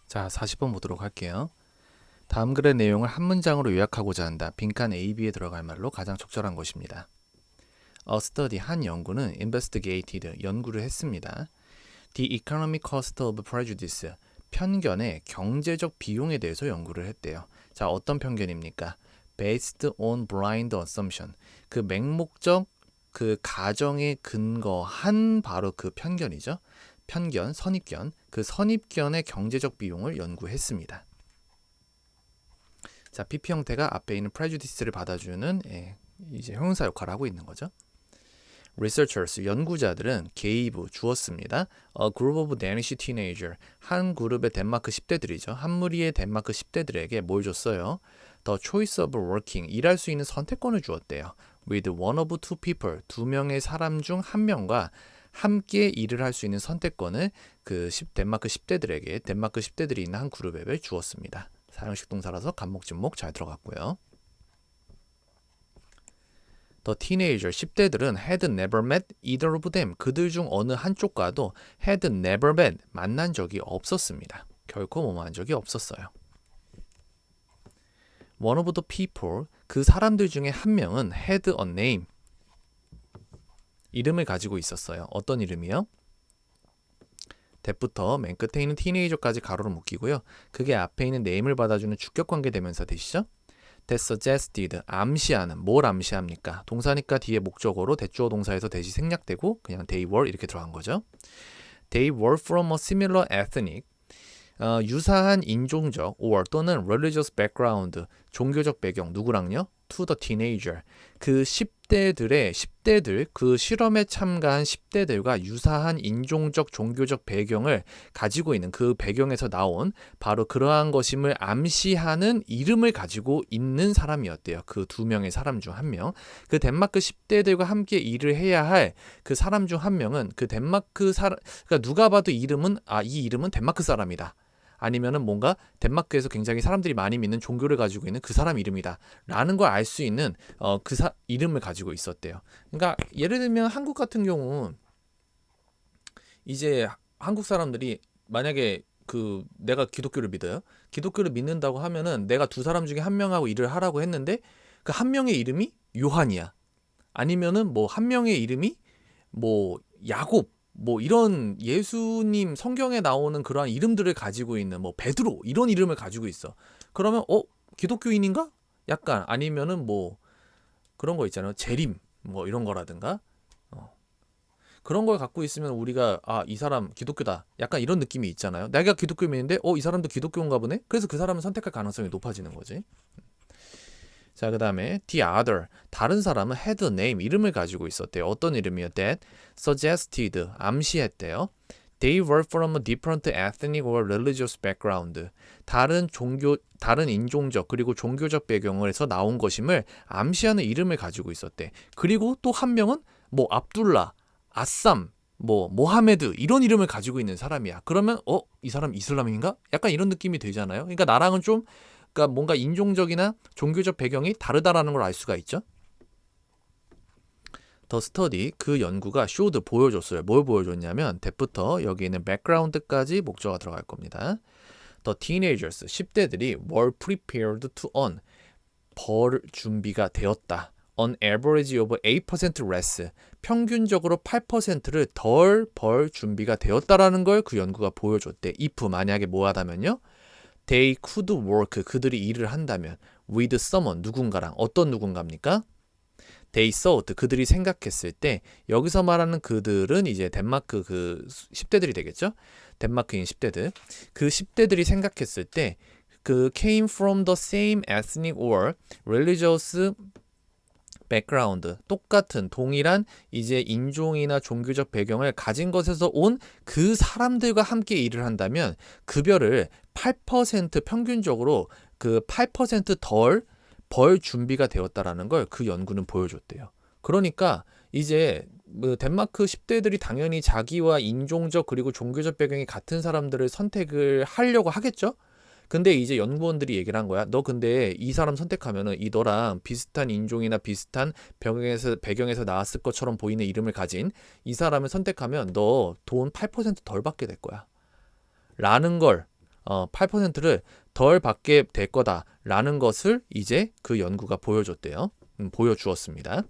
자, 40번 보도록 할게요. 다음 글의 내용을 한 문장으로 요약하고자 한다. 빈칸 A, B에 들어갈 말로 가장 적절한 것입니다. A study, 한 연구는 investigated, 연구를 했습니다. The economic cost of prejudice, 편견의 경제적 비용에 대해서 연구를 했대요. 자, 어떤 편견입니까? Based on blind assumption, 그 맹목적 그 가정에 근거한 바로 그 편견이죠. 편견, 선입견, 그 선입견의 경제적 비용을 연구했습니다. 자, PP 형태가 앞에 있는 prejudice를 받아주는 이제 형용사 역할을 하고 있는 거죠. Researchers, 연구자들은 gave, 주었습니다. A group of Danish teenager, 한 그룹의 덴마크 10대들이죠. 한 무리의 덴마크 10대들에게 뭘 줬어요? The choice of working, 일할 수 있는 선택권을 주었대요. With one of two people, 두 명의 사람 중 한 명과 함께 일을 할 수 있는 선택권을 그 덴마크 10대들에게, 덴마크 10대들이 있는 한 그룹에 주었습니다. 사형식 동사라서 간목 진목 잘 들어갔고요. The teenager, 10대들은 had never met either of them, 그들 중 어느 한쪽과도 had never met, 만난 적이 없었습니다. 결코 뭐뭐한 적이 없었어요. One of the people, 그 사람들 중에 한 명은 had a name, 이름을 가지고 있었어요. 어떤 이름이요? that부터 맨 끝에 있는 teenager까지 가로로 묶이고요. 그게 앞에 있는 name을 받아주는 주격관계 대명사 되시죠? that suggested, 암시하는, 뭘 암시합니까? 동사니까 뒤에 목적어로 대주어 동사에서 대시 생략되고 그냥 they were 이렇게 들어간 거죠. They were from a similar ethnic, 유사한 인종적 or 또는 religious background, 종교적 배경, 누구랑요? To the teenager, 그 10대들, 그 실험에 참가한 10대들과 유사한 인종적, 종교적 배경을 가지고 있는 그 배경에서 나온 바로 그러한 것임을 암시하는 이름을 가지고 있는 사람이었대요. 그 두 명의 사람 중 한 명. 그 덴마크 10대들과 함께 일을 해야 할 그 사람 중 한 명은 그 덴마크 사람, 그러니까 누가 봐도 이름은 이 이름은 덴마크 사람이다. 아니면은 뭔가 덴마크에서 굉장히 사람들이 많이 믿는 종교를 가지고 있는 그 사람 이름이다 라는 걸 알 수 있는 이름을 가지고 있었대요. 그러니까 예를 들면 한국 같은 경우 이제 한국 사람들이 만약에 내가 기독교를 믿어요. 기독교를 믿는다고 하면은 내가 두 사람 중에 한 명하고 일을 하라고 했는데 그 한 명의 이름이 요한이야. 아니면은 뭐 한 명의 이름이 뭐 야곱, 뭐 이런 예수님 성경에 나오는 그러한 이름들을 가지고 있는 뭐 베드로 이런 이름을 가지고 있어. 그러면 기독교인인가? 약간 아니면은 뭐 그런 거 있잖아요. 재림 뭐 이런 거라든가 그런 걸 갖고 있으면 우리가 이 사람 기독교다. 약간 이런 느낌이 있잖아요. 내가 기독교인인데 이 사람도 기독교인가 보네. 그래서 그 사람을 선택할 가능성이 높아지는 거지. 자, 그 다음에 the other, 다른 사람은 had a name, 이름을 가지고 있었대요. 어떤 이름이요? That suggested, 암시했대요. They were from a different ethnic or religious background. 다른 인종적 그리고 종교적 배경에서 나온 것임을 암시하는 이름을 가지고 있었대. 그리고 또 한 명은 뭐 압둘라, 아쌈, 뭐 모하메드 이런 이름을 가지고 있는 사람이야. 그러면 이 사람 이슬람인가? 약간 이런 느낌이 들잖아요. 그러니까 나랑은 좀 그러니까 뭔가 인종적이나 종교적 배경이 다르다라는 걸 알 수가 있죠. 더 스터디, 그 연구가 showed, 보여줬어요. 뭘 보여줬냐면 that부터 여기 있는 background까지 목적어가 들어갈 겁니다. The teenagers, 10대들이 were prepared to earn, 벌 준비가 되었다. On average of 8% less, 평균적으로 8%를 덜 벌 준비가 되었다라는 걸 그 연구가 보여줬대. if, 만약에 뭐 하다면요? They could work, 그들이 일을 한다면 with someone, 누군가랑. 어떤 누군가입니까? They thought, 그들이 생각했을 때 여기서 말하는 그들은 이제 덴마크 그 10대들이 되겠죠? 덴마크인 10대들. 그 10대들이 생각했을 때 그 came from the same ethnic or religious background, 똑같은 동일한 이제 인종이나 종교적 배경을 가진 것에서 온 그 사람들과 함께 일을 한다면 급여를 8% 평균적으로 그 8%덜 벌 준비가 되었다라는 걸 그 연구는 보여줬대요. 그러니까 이제 덴마크 10대들이 당연히 자기와 인종적 그리고 종교적 배경이 같은 사람들을 선택을 하려고 하겠죠? 근데 이제 연구원들이 얘기를 한 거야. 너 근데 이 사람 선택하면은 이 너랑 비슷한 인종이나 비슷한 배경에서 나왔을 것처럼 보이는 이름을 가진 이 사람을 선택하면 너 돈 8%덜 받게 될 거야. 라는 걸 8%를 덜 받게 될 거다라는 것을 이제 그 연구가 보여줬대요. 보여주었습니다.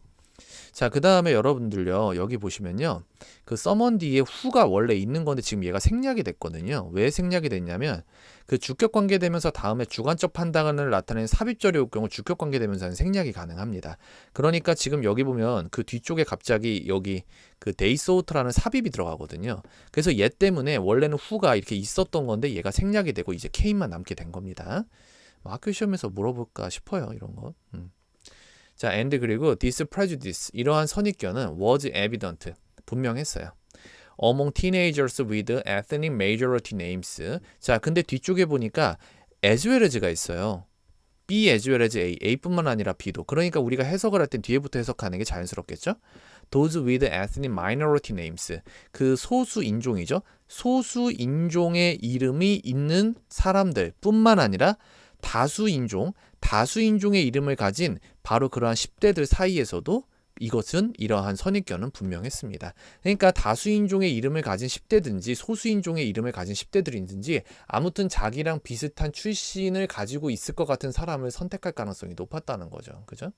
자, 그 다음에 여러분들요, 여기 보시면요, 그 서먼 뒤에 who가 원래 있는 건데 지금 얘가 생략이 됐거든요. 왜 생략이 됐냐면 그 주격관계대명사 다음에 주관적 판단을 나타내는 삽입절이 올 경우 주격관계대명사는 생략이 가능합니다. 그러니까 지금 여기 보면 그 뒤쪽에 갑자기 여기 그 they thought라는 삽입이 들어가거든요. 그래서 얘 때문에 원래는 who가 이렇게 있었던 건데 얘가 생략이 되고 이제 case만 남게 된 겁니다. 뭐 학교 시험에서 물어볼까 싶어요, 이런 거. 자, and 그리고 this prejudice 이러한 선입견은 was evident 분명했어요. Among teenagers with ethnic majority names. 자, 근데 뒤쪽에 보니까 as well as가 있어요. B as well as A, A뿐만 아니라 B도. 그러니까 우리가 해석을 할 땐 뒤에부터 해석하는 게 자연스럽겠죠? Those with ethnic minority names. 그 소수 인종이죠. 소수 인종의 이름이 있는 사람들 뿐만 아니라 다수인종의 이름을 가진 바로 그러한 10대들 사이에서도 이것은 이러한 선입견은 분명했습니다. 그러니까 다수인종의 이름을 가진 10대든지 소수인종의 이름을 가진 10대들이든지 아무튼 자기랑 비슷한 출신을 가지고 있을 것 같은 사람을 선택할 가능성이 높았다는 거죠. 그죠?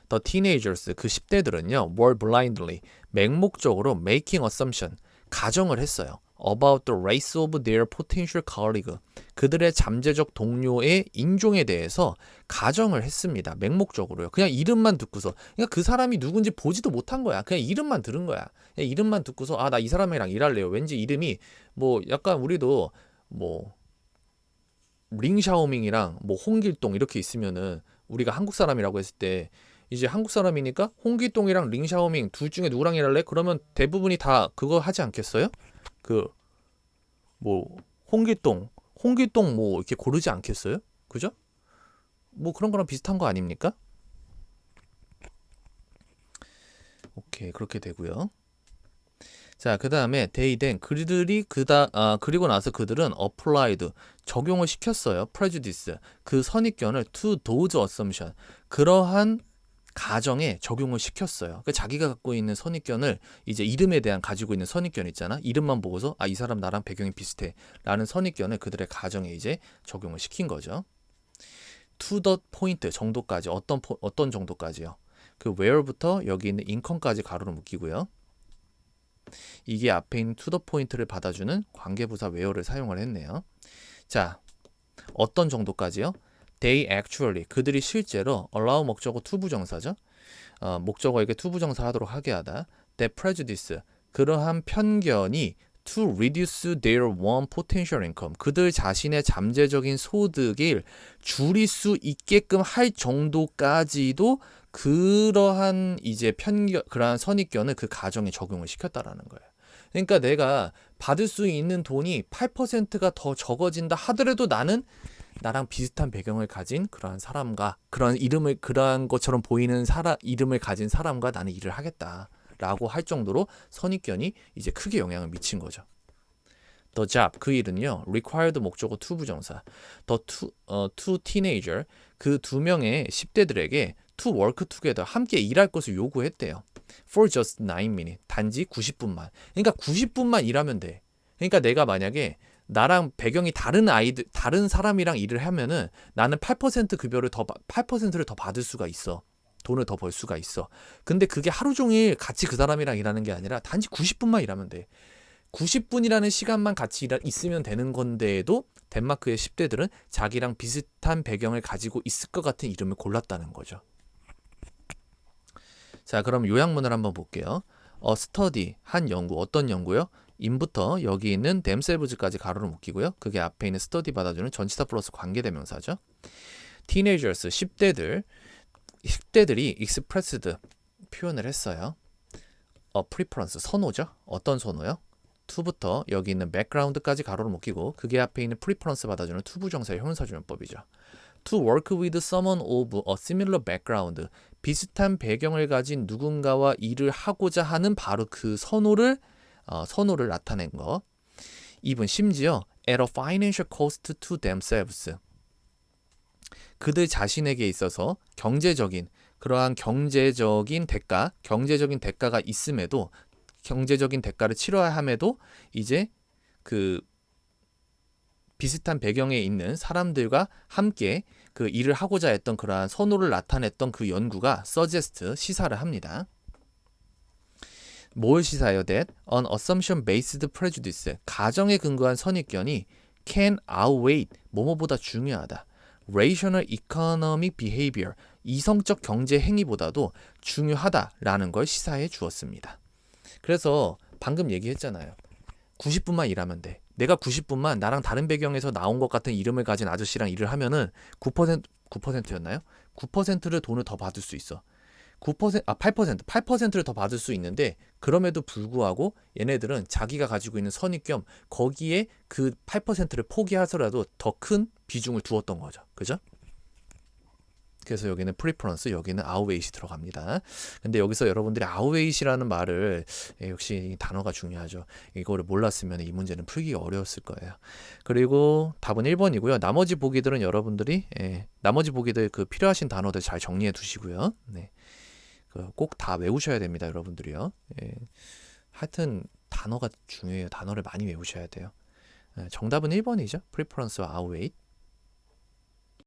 The teenagers, 그 10대들은요, were blindly, 맹목적으로 making assumption, 가정을 했어요. About the race of their potential colleague. 그들의 잠재적 동료의 인종에 대해서 가정을 했습니다. 맹목적으로요. 그냥 이름만 듣고서. 그러니까 그 사람이 누군지 보지도 못한 거야. 그냥 이름만 들은 거야. 그냥 이름만 듣고서 아, 나 이 사람이랑 일할래요. 왠지 이름이 뭐 약간 우리도 뭐 링샤오밍이랑 뭐 홍길동 이렇게 있으면은 우리가 한국 사람이라고 했을 때 이제 한국 사람이니까 홍길동이랑 링샤오밍 둘 중에 누구랑 일할래? 그러면 대부분이 다 그거 하지 않겠어요? 그 뭐 홍길동 뭐 이렇게 고르지 않겠어요? 그죠? 뭐 그런 거랑 비슷한 거 아닙니까? 오케이, 그렇게 되고요. 자, 그 다음에 they then 그들이 그리고 나서 그들은 applied 적용을 시켰어요. prejudice 그 선입견을 to those assumption 그러한 가정에 적용을 시켰어요. 그 자기가 갖고 있는 선입견을 이제 이름에 대한 가지고 있는 선입견 있잖아. 이름만 보고서 아, 이 사람 나랑 배경이 비슷해 라는 선입견을 그들의 가정에 이제 적용을 시킨 거죠. to the point 정도까지 어떤 정도까지요? 그 where부터 여기 있는 income까지 가로로 묶이고요. 이게 앞에 있는 to the point를 받아주는 관계부사 where를 사용을 했네요. 자, 어떤 정도까지요? They actually 그들이 실제로 allow 목적어 to 부정사죠. 목적어에게 to 부정사 하도록 하게 하다. That prejudice 그러한 편견이 to reduce their one potential income 그들 자신의 잠재적인 소득을 줄일 수 있게끔 할 정도까지도 그러한 이제 그러한 선입견을 그 가정에 적용을 시켰다라는 거예요. 그러니까 내가 받을 수 있는 돈이 8%가 더 적어진다 하더라도 나랑 비슷한 배경을 가진 그러한 사람과 그러한 것처럼 보이는 이름을 가진 사람과 나는 일을 하겠다라고 할 정도로 선입견이 이제 크게 영향을 미친 거죠. The job 그 일은요 required 목적어 to 부정사 two teenager 그 두 명의 10대들에게 to work together 함께 일할 것을 요구했대요. For just 9 minutes 단지 90분만. 그러니까 90분만 일하면 돼. 그러니까 내가 만약에 나랑 배경이 다른 사람이랑 일을 하면은 나는 8% 급여를 8%를 더 받을 수가 있어. 돈을 더 벌 수가 있어. 근데 그게 하루 종일 같이 그 사람이랑 일하는 게 아니라 단지 90분만 일하면 돼. 90분이라는 시간만 같이 있으면 되는 건데에도 덴마크의 10대들은 자기랑 비슷한 배경을 가지고 있을 것 같은 이름을 골랐다는 거죠. 자, 그럼 요약문을 한번 볼게요. study, 한 연구, 어떤 연구요? 인부터 여기 있는 themselves까지 가로로 묶이고요. 그게 앞에 있는 study 받아주는 전치사 플러스 관계대명사죠. teenagers, 10대들이 expressed, 표현을 했어요. preference, 선호죠. 어떤 선호요? to부터 여기 있는 background까지 가로로 묶이고 그게 앞에 있는 preference 받아주는 to 부정사의 형용사주문법이죠. To work with someone of a similar background, 비슷한 배경을 가진 누군가와 일을 하고자 하는 바로 그 선호를 나타낸 거. even 심지어 at a financial cost to themselves, 그들 자신에게 있어서 그러한 경제적인 대가가 있음에도 경제적인 대가를 치러야 함에도 이제 그 비슷한 배경에 있는 사람들과 함께 그 일을 하고자 했던 그러한 선호를 나타냈던 그 연구가 suggest 시사를 합니다. 뭘 시사해요? That an assumption-based prejudice 가정에 근거한 선입견이 can outweigh 뭐뭐보다 중요하다. rational economic behavior 이성적 경제 행위보다도 중요하다라는 걸 시사해 주었습니다. 그래서 방금 얘기했잖아요. 90분만 일하면 돼. 내가 90분만 나랑 다른 배경에서 나온 것 같은 이름을 가진 아저씨랑 일을 하면은 9%였나요? 9%를 돈을 더 받을 수 있어. 8%를 더 받을 수 있는데 그럼에도 불구하고 얘네들은 자기가 가지고 있는 선입견 거기에 그 8%를 포기하더라도 더 큰 비중을 두었던 거죠. 그죠? 그래서 여기는 preference, 여기는 outweight이 들어갑니다. 근데 여기서 여러분들이 outweight이라는 말을 역시 이 단어가 중요하죠. 이거를 몰랐으면 이 문제는 풀기가 어려웠을 거예요. 그리고 답은 1번이고요. 나머지 보기들은 여러분들이 나머지 보기들 그 필요하신 단어들 잘 정리해 두시고요. 네. 꼭 다 외우셔야 됩니다, 여러분들이요. 하여튼 단어가 중요해요. 단어를 많이 외우셔야 돼요. 정답은 1번이죠. preference와 outweigh.